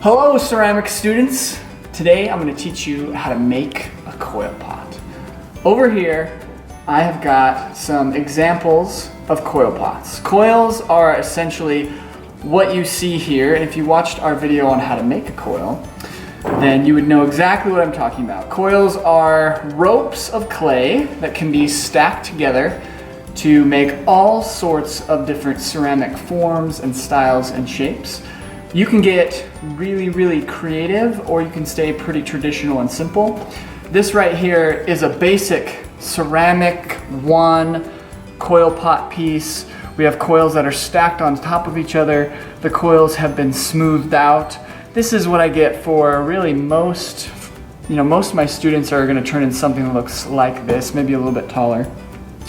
Hello ceramic students! Today I'm going to teach you how to make a coil pot. Over here I have got some examples of coil pots. Coils are essentially what you see here, and if you watched our video on how to make a coil, then you would know exactly what I'm talking about. Coils are ropes of clay that can be stacked together to make all sorts of different ceramic forms and styles and shapes. You can get really creative, or you can stay pretty traditional and simple. This right here is a basic ceramic one coil pot piece. We have coils that are stacked on top of each other. The coils have been smoothed out. This is what I get for really most of my students are going to turn in something that looks like this, maybe a little bit taller.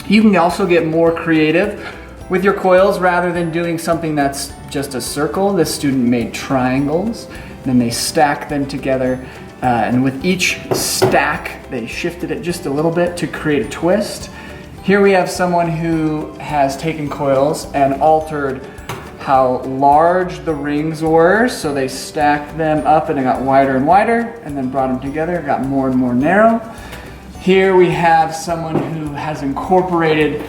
You can also get more creative with your coils. Rather than doing something that's just a circle, this student made triangles, then they stack them together, and with each stack they shifted it just a little bit to create a twist. Here we have someone who has taken coils and altered how large the rings were, so they stacked them up and it got wider and wider, and then brought them together, it got more and more narrow. Here we have someone who has incorporated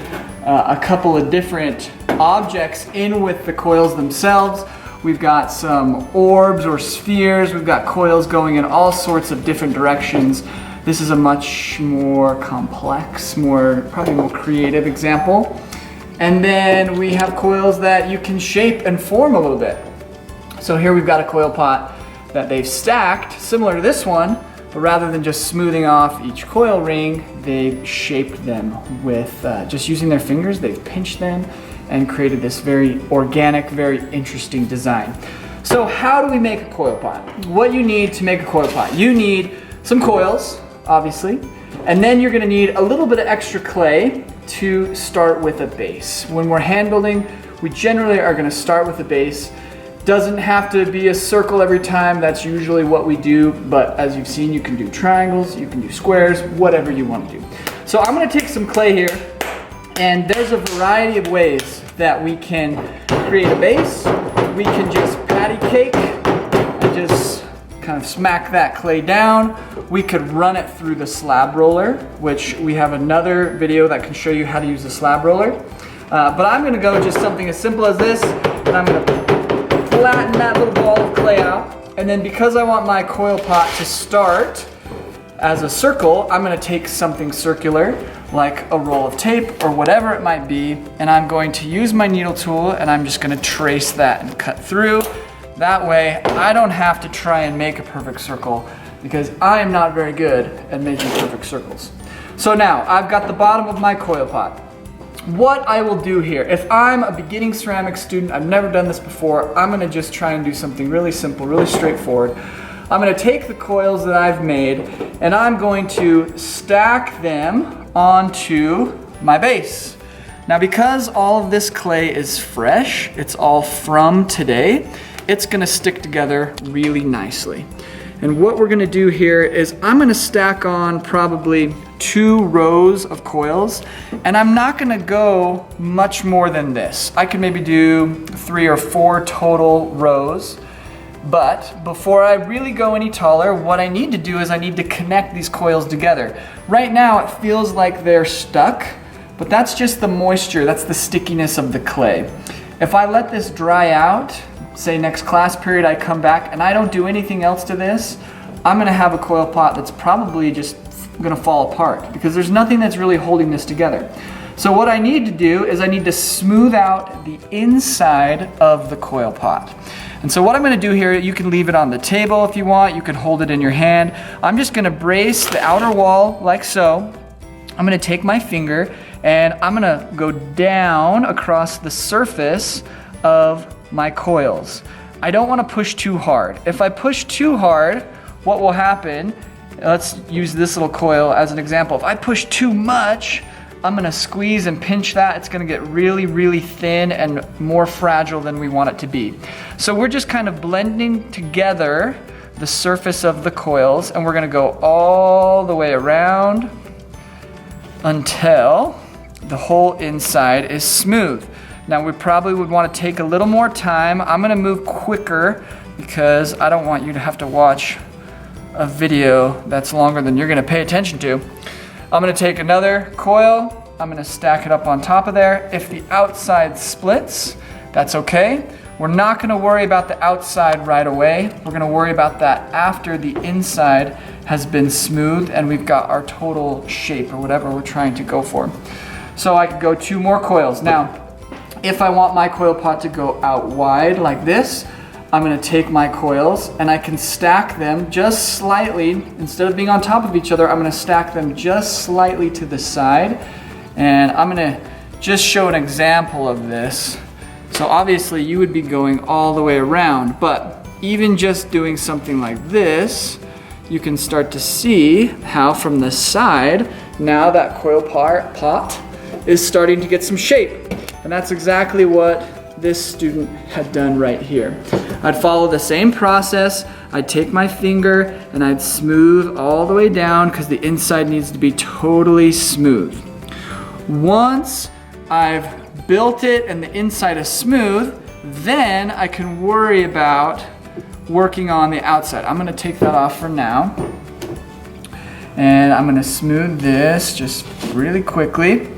a couple of different objects in with the coils themselves. We've got some orbs or spheres. We've got coils going in all sorts of different directions. This is a much more complex, probably more creative example. And then we have coils that you can shape and form a little bit. So here we've got a coil pot that they've stacked, similar to this one, but rather than just smoothing off each coil ring, they've shaped them with just using their fingers. They've pinched them and created this very organic, very interesting design. So how do we make a coil pot? What you need to make a coil pot: you need some coils, obviously, and then you're gonna need a little bit of extra clay to start with a base. When we're hand building, we generally are gonna start with a base. Doesn't have to be a circle every time, that's usually what we do, but as you've seen, you can do triangles, you can do squares, whatever you want to do. So I'm gonna take some clay here, and there's a variety of ways that we can create a base. We can just patty cake and just kind of smack that clay down. We could run it through the slab roller, which we have another video that can show you how to use the slab roller. But I'm gonna go just something as simple as this, and I'm gonna flatten that little ball of clay out. And then because I want my coil pot to start as a circle, I'm gonna take something circular, like a roll of tape or whatever it might be, and I'm going to use my needle tool, and I'm just gonna trace that and cut through. That way, I don't have to try and make a perfect circle, because I am not very good at making perfect circles. So now, I've got the bottom of my coil pot. What I will do here, if I'm a beginning ceramic student, I've never done this before, I'm gonna just try and do something really simple, really straightforward. I'm gonna take the coils that I've made, and I'm going to stack them onto my base. Now, because all of this clay is fresh, it's all from today, it's gonna stick together really nicely. And what we're gonna do here is I'm gonna stack on probably 2 rows of coils, and I'm not gonna go much more than this. I could maybe do 3 or 4 total rows. But before I really go any taller, what I need to do is I need to connect these coils together. Right now it feels like they're stuck, but that's just the moisture, that's the stickiness of the clay. If I let this dry out, say next class period I come back and I don't do anything else to this, I'm gonna have a coil pot that's probably just gonna fall apart, because there's nothing that's really holding this together. So what I need to do is I need to smooth out the inside of the coil pot. And so what I'm gonna do here, you can leave it on the table if you want, you can hold it in your hand. I'm just gonna brace the outer wall like so. I'm gonna take my finger and I'm gonna go down across the surface of my coils. I don't wanna push too hard. If I push too hard, what will happen, let's use this little coil as an example. If I push too much, I'm gonna squeeze and pinch that. It's gonna get really thin and more fragile than we want it to be. So we're just kind of blending together the surface of the coils, and we're gonna go all the way around until the whole inside is smooth. Now we probably would want to take a little more time. I'm gonna move quicker because I don't want you to have to watch a video that's longer than you're gonna pay attention to. I'm gonna take another coil, I'm gonna stack it up on top of there. If the outside splits, that's okay. We're not gonna worry about the outside right away. We're gonna worry about that after the inside has been smoothed and we've got our total shape or whatever we're trying to go for. So I could go 2 more coils. Now, if I want my coil pot to go out wide like this, I'm gonna take my coils and I can stack them just slightly. Instead of being on top of each other, I'm gonna stack them just slightly to the side. And I'm gonna just show an example of this. So obviously you would be going all the way around, but even just doing something like this, you can start to see how from the side, now that coil pot is starting to get some shape. And that's exactly what this student had done right here. I'd follow the same process. I'd take my finger and I'd smooth all the way down because the inside needs to be totally smooth. Once I've built it and the inside is smooth, then I can worry about working on the outside. I'm gonna take that off for now. And I'm gonna smooth this just really quickly.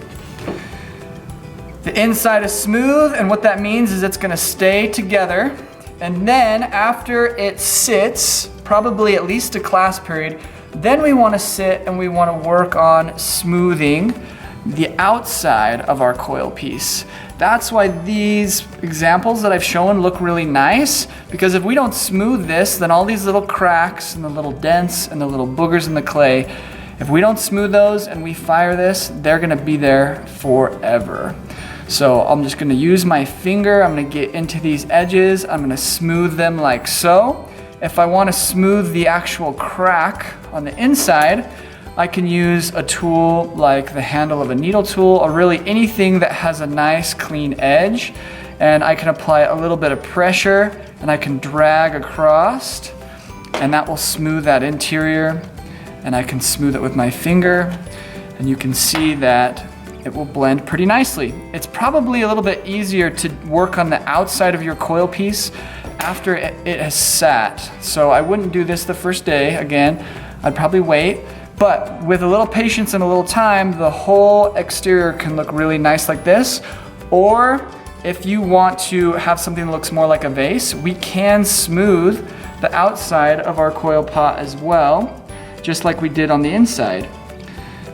The inside is smooth, and what that means is it's gonna stay together. And then after it sits, probably at least a class period, then we wanna sit and we wanna work on smoothing the outside of our coil piece. That's why these examples that I've shown look really nice, because if we don't smooth this, then all these little cracks and the little dents and the little boogers in the clay, if we don't smooth those and we fire this, they're gonna be there forever. So I'm just gonna use my finger, I'm gonna get into these edges, I'm gonna smooth them like so. If I wanna smooth the actual crack on the inside, I can use a tool like the handle of a needle tool, or really anything that has a nice clean edge, and I can apply a little bit of pressure and I can drag across, and that will smooth that interior, and I can smooth it with my finger, and you can see that it will blend pretty nicely. It's probably a little bit easier to work on the outside of your coil piece after it has sat. So I wouldn't do this the first day. Again, I'd probably wait. But with a little patience and a little time, the whole exterior can look really nice like this. Or if you want to have something that looks more like a vase, we can smooth the outside of our coil pot as well, just like we did on the inside.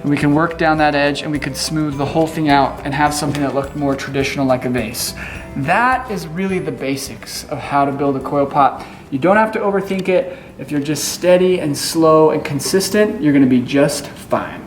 And we can work down that edge and we could smooth the whole thing out and have something that looked more traditional like a vase. That is really the basics of how to build a coil pot. You don't have to overthink it. If you're just steady and slow and consistent, you're gonna be just fine.